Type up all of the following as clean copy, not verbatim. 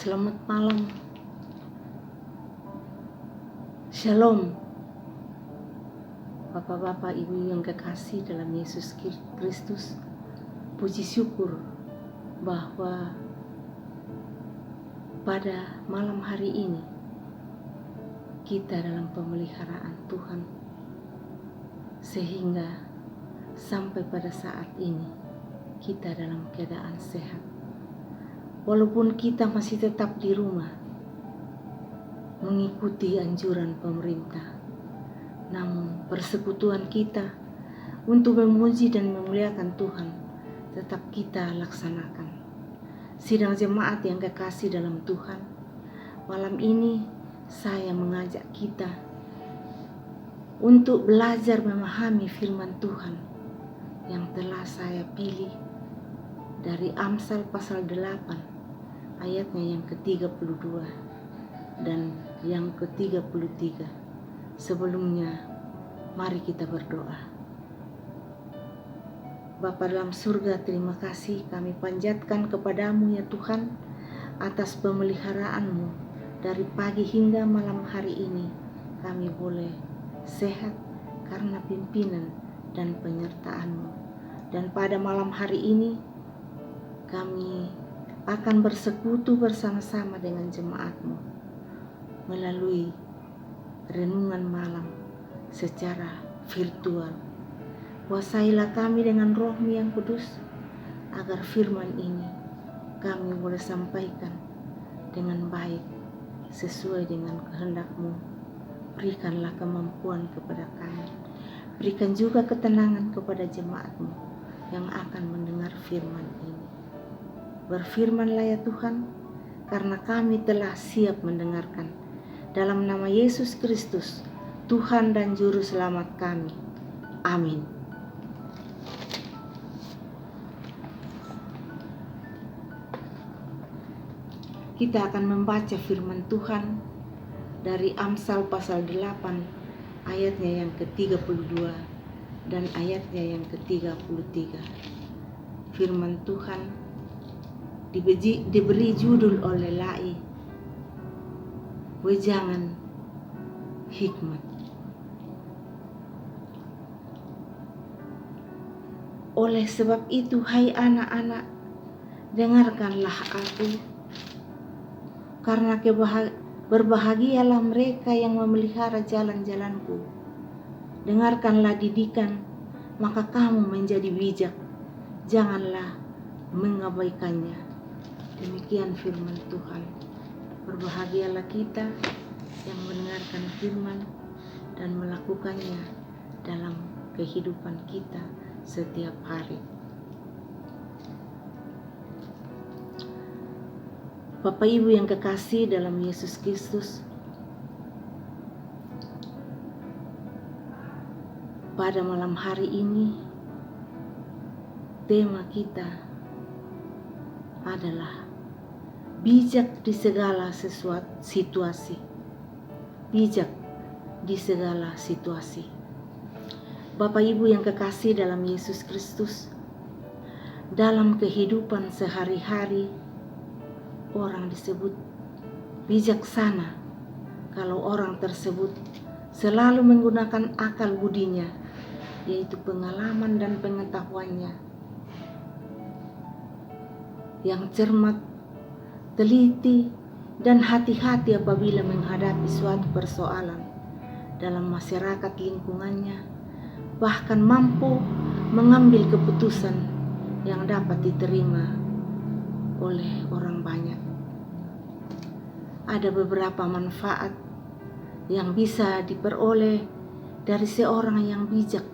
Selamat malam. Shalom. Bapak-bapak, ibu yang kekasih dalam Yesus Kristus, puji syukur bahwa pada malam hari ini kita dalam pemeliharaan Tuhan, sehingga sampai pada saat ini kita dalam keadaan sehat. Walaupun kita masih tetap di rumah mengikuti anjuran pemerintah, namun persekutuan kita untuk memuji dan memuliakan Tuhan tetap kita laksanakan. Sidang jemaat yang kekasih dalam Tuhan, malam ini saya mengajak kita untuk belajar memahami firman Tuhan yang telah saya pilih dari Amsal pasal 8 ayatnya yang ke-32 dan yang ke-33. Sebelumnya, mari kita berdoa. Bapa dalam surga, terima kasih kami panjatkan kepadamu ya Tuhan atas pemeliharaanmu dari pagi hingga malam hari ini. Kami boleh sehat karena pimpinan dan penyertaanmu. Dan pada malam hari ini kami akan bersekutu bersama-sama dengan jemaatmu melalui renungan malam secara virtual. Kuasailah kami dengan Roh-Mu yang kudus, agar firman ini kami boleh sampaikan dengan baik sesuai dengan kehendak-Mu. Berikanlah kemampuan kepada kami. Berikan juga ketenangan kepada jemaat-Mu yang akan mendengar firman ini. Berfirmanlah ya Tuhan, karena kami telah siap mendengarkan. Dalam nama Yesus Kristus, Tuhan dan Juru Selamat kami. Amin. Kita akan membaca firman Tuhan dari Amsal pasal 8 ayatnya yang ke-32 dan ayatnya yang ke-33. Firman Tuhan diberi judul oleh Lai, Wejangan Hikmat. Oleh sebab itu, hai anak-anak, dengarkanlah aku, karena berbahagialah mereka yang memelihara jalan-jalanku. Dengarkanlah didikan, maka kamu menjadi bijak, janganlah mengabaikannya. Demikian firman Tuhan. Berbahagialah kita yang mendengarkan firman dan melakukannya dalam kehidupan kita setiap hari. Bapak Ibu yang kekasih dalam Yesus Kristus, pada malam hari ini tema kita adalah bijak di segala situasi. Bijak di segala situasi. Bapak Ibu yang kekasih dalam Yesus Kristus, dalam kehidupan sehari-hari orang disebut bijaksana kalau orang tersebut selalu menggunakan akal budinya, yaitu pengalaman dan pengetahuannya yang cermat, teliti, dan hati-hati apabila menghadapi suatu persoalan dalam masyarakat lingkungannya, bahkan mampu mengambil keputusan yang dapat diterima oleh orang banyak. Ada beberapa manfaat yang bisa diperoleh dari seorang yang bijak,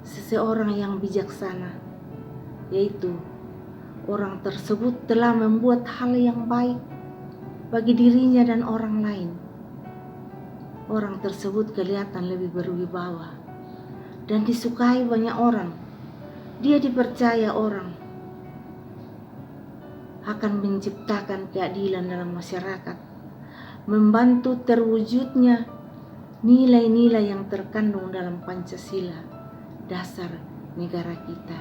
seseorang yang bijaksana, yaitu orang tersebut telah membuat hal yang baik bagi dirinya dan orang lain. Orang tersebut kelihatan lebih berwibawa dan disukai banyak orang. Dia dipercaya orang akan menciptakan keadilan dalam masyarakat, membantu terwujudnya nilai-nilai yang terkandung dalam Pancasila, dasar negara kita.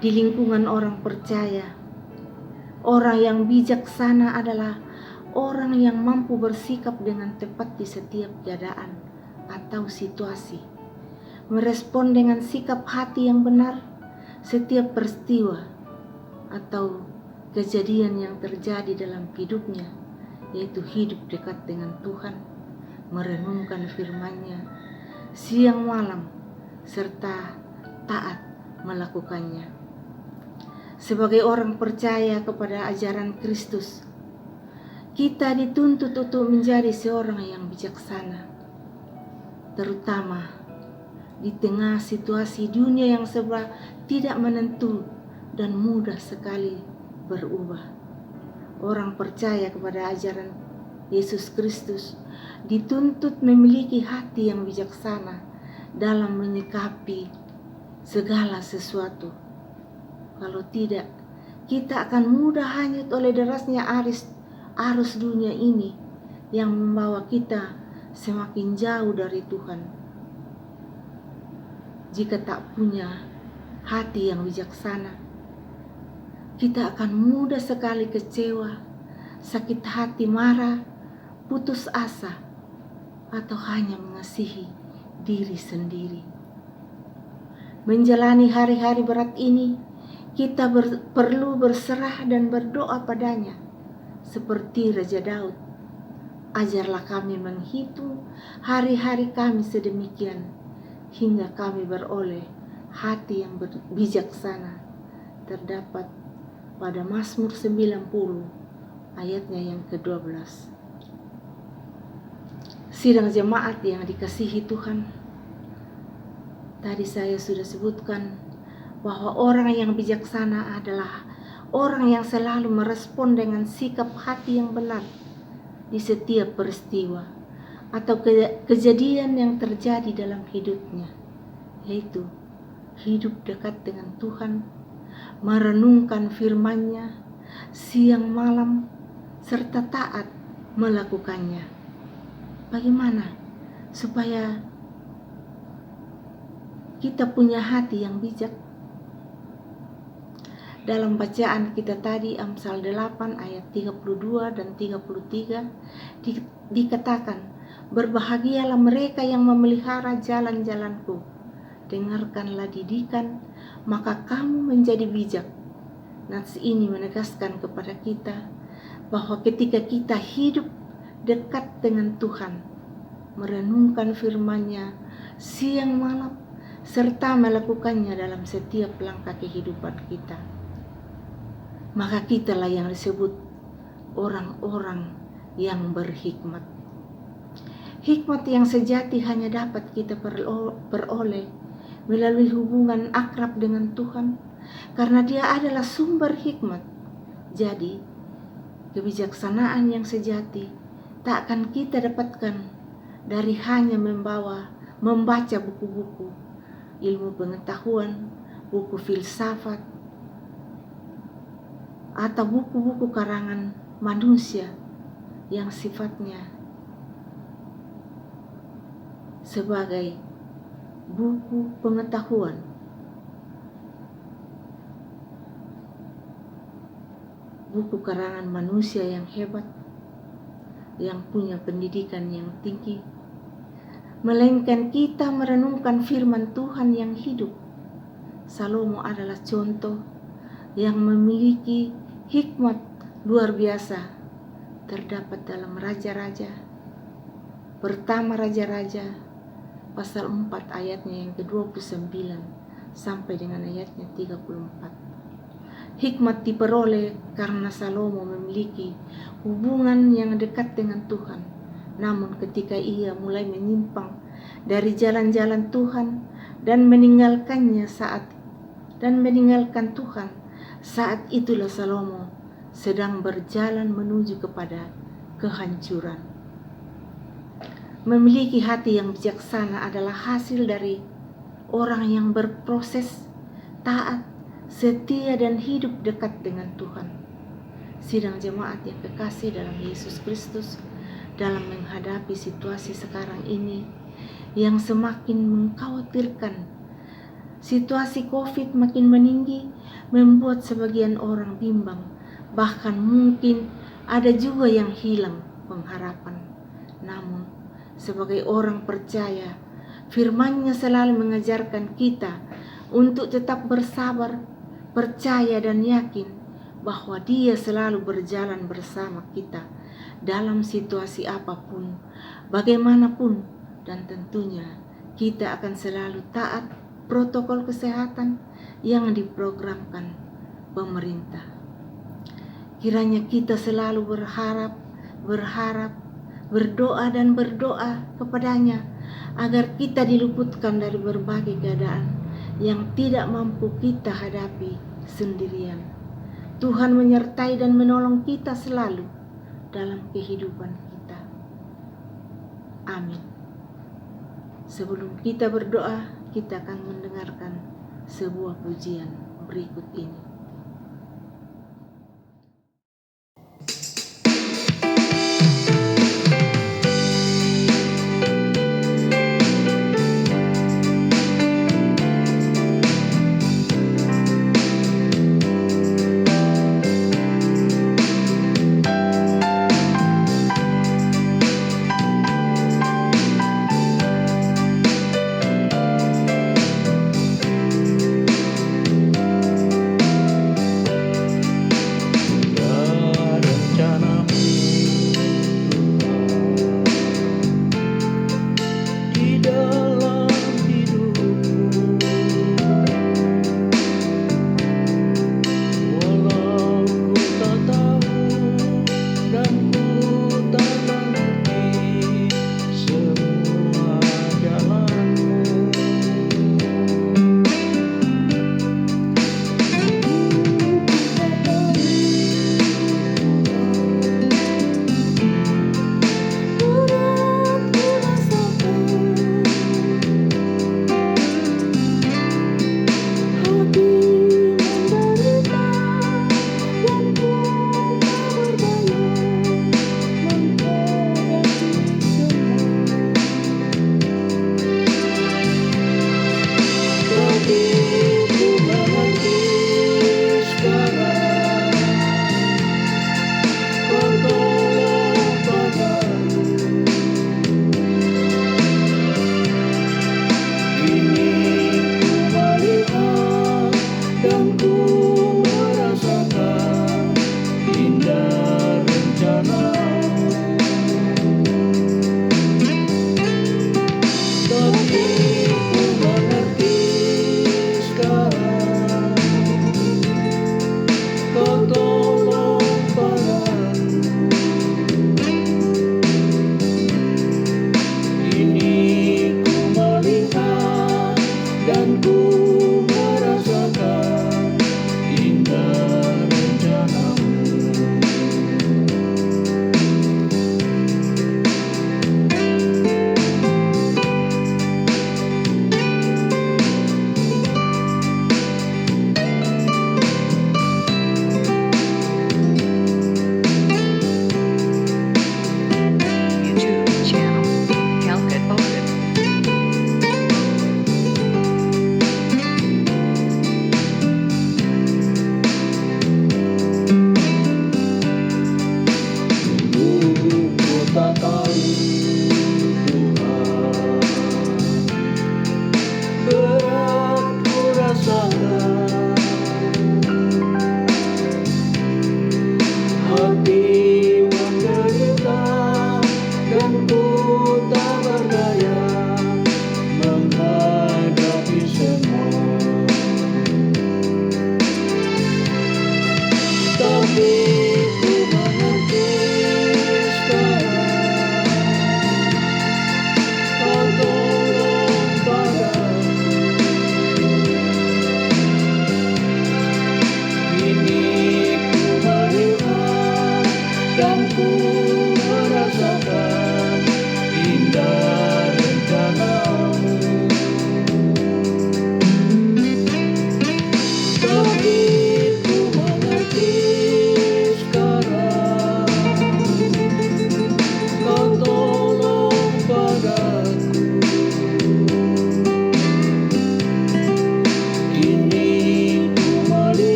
Di lingkungan orang percaya, Orang yang bijaksana adalah orang yang mampu bersikap dengan tepat di setiap keadaan atau situasi, merespon dengan sikap hati yang benar setiap peristiwa atau kejadian yang terjadi dalam hidupnya, yaitu hidup dekat dengan Tuhan, merenungkan firman-Nya siang malam, serta taat melakukannya. Sebagai orang percaya kepada ajaran Kristus, kita dituntut untuk menjadi seorang yang bijaksana, terutama di tengah situasi dunia yang serba tidak menentu dan mudah sekali berubah. Orang percaya kepada ajaran Yesus Kristus dituntut memiliki hati yang bijaksana dalam menyikapi segala sesuatu. Kalau tidak, kita akan mudah hanyut oleh derasnya arus dunia ini yang membawa kita semakin jauh dari Tuhan. Jika tak punya hati yang bijaksana, kita akan mudah sekali kecewa, sakit hati, marah, putus asa, atau hanya mengasihi diri sendiri. Menjalani hari-hari berat ini, kita perlu berserah dan berdoa padanya, seperti Raja Daud. Ajarlah kami menghitung hari-hari kami sedemikian, hingga kami beroleh hati yang bijaksana. Terdapat pada Mazmur 90 ayatnya yang ke-12. Sidang jemaat yang dikasihi Tuhan, tadi saya sudah sebutkan bahwa orang yang bijaksana adalah orang yang selalu merespon dengan sikap hati yang benar di setiap peristiwa atau kejadian yang terjadi dalam hidupnya, yaitu hidup dekat dengan Tuhan, merenungkan firman-Nya siang malam, serta taat melakukannya. Bagaimana supaya kita punya hati yang bijak? Dalam bacaan kita tadi, Amsal 8 ayat 32 dan 33 dikatakan, berbahagialah mereka yang memelihara jalan-jalanku, dengarkanlah didikan, maka kamu menjadi bijak. Nats ini menegaskan kepada kita bahwa ketika kita hidup dekat dengan Tuhan, merenungkan firman-Nya siang malam, serta melakukannya dalam setiap langkah kehidupan kita, maka kitalah yang disebut orang-orang yang berhikmat. Hikmat yang sejati hanya dapat kita peroleh melalui hubungan akrab dengan Tuhan, karena Dia adalah sumber hikmat. Jadi, kebijaksanaan yang sejati tak akan kita dapatkan dari hanya membaca buku-buku ilmu pengetahuan, buku filsafat, atau buku-buku karangan manusia yang sifatnya sebagai buku pengetahuan. Buku karangan manusia yang hebat, yang punya pendidikan yang tinggi, melainkan kita merenungkan firman Tuhan yang hidup. Salomo adalah contoh yang memiliki hikmat luar biasa, terdapat dalam Raja-Raja. Pertama Raja-Raja pasal 4 ayatnya yang ke-29 sampai dengan ayatnya 34. Hikmat diperoleh karena Salomo memiliki hubungan yang dekat dengan Tuhan. Namun ketika ia mulai menyimpang dari jalan-jalan Tuhan dan meninggalkan Tuhan, saat itulah Salomo sedang berjalan menuju kepada kehancuran. Memiliki hati yang bijaksana adalah hasil dari orang yang berproses, taat, setia, dan hidup dekat dengan Tuhan. Sidang jemaat yang kekasih dalam Yesus Kristus, dalam menghadapi situasi sekarang ini yang semakin mengkhawatirkan, situasi COVID makin meninggi membuat sebagian orang bimbang Bahkan mungkin ada juga yang hilang pengharapan. Namun, sebagai orang percaya, firman-Nya selalu mengajarkan kita untuk tetap bersabar, percaya dan yakin bahwa Dia selalu berjalan bersama kita dalam situasi apapun, bagaimanapun, dan tentunya kita akan selalu taat protokol kesehatan yang diprogramkan pemerintah. Kiranya kita selalu berharap, berdoa dan berdoa kepadanya agar kita diluputkan dari berbagai keadaan yang tidak mampu kita hadapi sendirian. Tuhan menyertai dan menolong kita selalu dalam kehidupan kita. Amin. Sebelum kita berdoa, kita akan mendengarkan sebuah pujian berikut ini.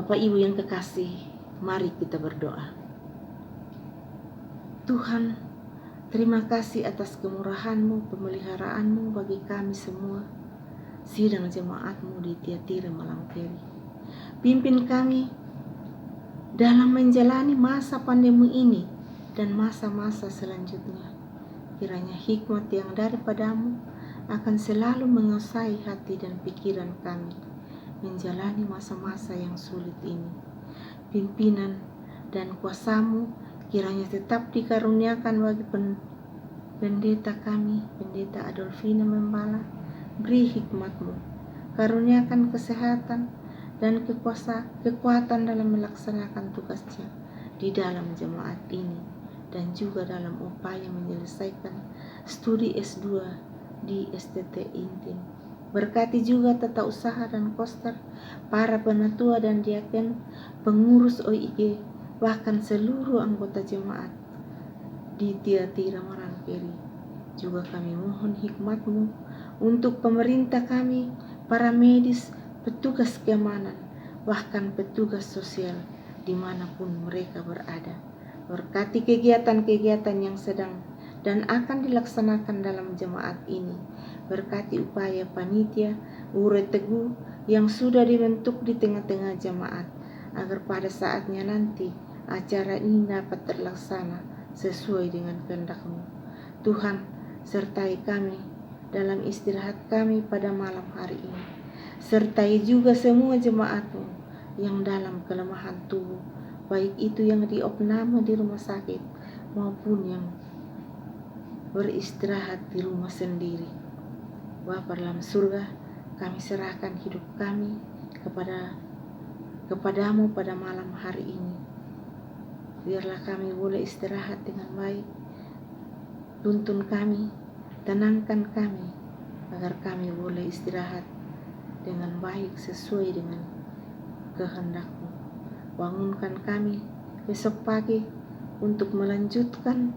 Bapak Ibu yang kekasih, mari kita berdoa. Tuhan, terima kasih atas kemurahan-Mu, pemeliharaan-Mu bagi kami semua, sidang jemaat-Mu di Tiatira Malangkeri. Pimpin kami dalam menjalani masa pandemi ini dan masa-masa selanjutnya. Kiranya hikmat yang daripada-Mu akan selalu menguasai hati dan pikiran kami menjalani masa-masa yang sulit ini. Pimpinan dan kuasa-Mu kiranya tetap dikaruniakan bagi pendeta kami, Pendeta Adolfina Membala. Beri hikmat-Mu, karuniakan kesehatan dan kekuatan dalam melaksanakan tugasnya di dalam jemaat ini dan juga dalam upaya menyelesaikan studi S2 di STT Intim. Berkati juga tata usaha dan koster, para penatua dan diaken, pengurus OIG, bahkan seluruh anggota jemaat di Tiatira Malangkeri. Juga kami mohon hikmat-Mu untuk pemerintah kami, para medis, petugas keamanan, bahkan petugas sosial dimanapun mereka berada. Berkati kegiatan-kegiatan yang sedang dan akan dilaksanakan dalam jemaat ini. Berkati upaya panitia Ure Teguh yang sudah dibentuk di tengah-tengah jemaat, agar pada saatnya nanti acara ini dapat terlaksana sesuai dengan kehendak-Mu. Tuhan, sertai kami dalam istirahat kami pada malam hari ini. Sertai juga semua jemaat-Mu yang dalam kelemahan tubuh, baik itu yang diopname di rumah sakit maupun yang beristirahat di rumah sendiri. Bapa dalam surga, kami serahkan hidup kami kepadamu pada malam hari ini. Biarlah kami boleh istirahat dengan baik. Tuntun kami, tenangkan kami, agar kami boleh istirahat dengan baik sesuai dengan kehendak-Mu. Bangunkan kami besok pagi untuk melanjutkan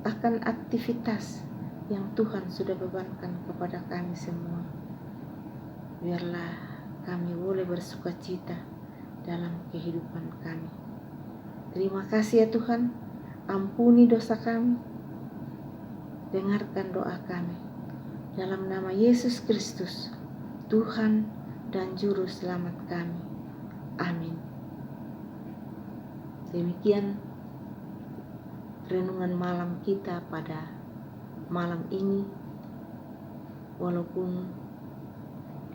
akan aktivitas yang Tuhan sudah bebankan kepada kami semua. Biarlah kami boleh bersukacita dalam kehidupan kami. Terima kasih ya Tuhan, ampuni dosa kami, dengarkan doa kami. Dalam nama Yesus Kristus, Tuhan dan Juru Selamat kami. Amin. Demikian renungan malam kita pada malam ini, walaupun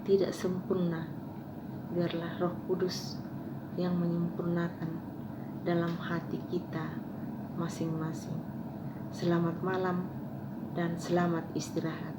tidak sempurna, biarlah Roh Kudus yang menyempurnakan dalam hati kita masing-masing. Selamat malam dan selamat istirahat.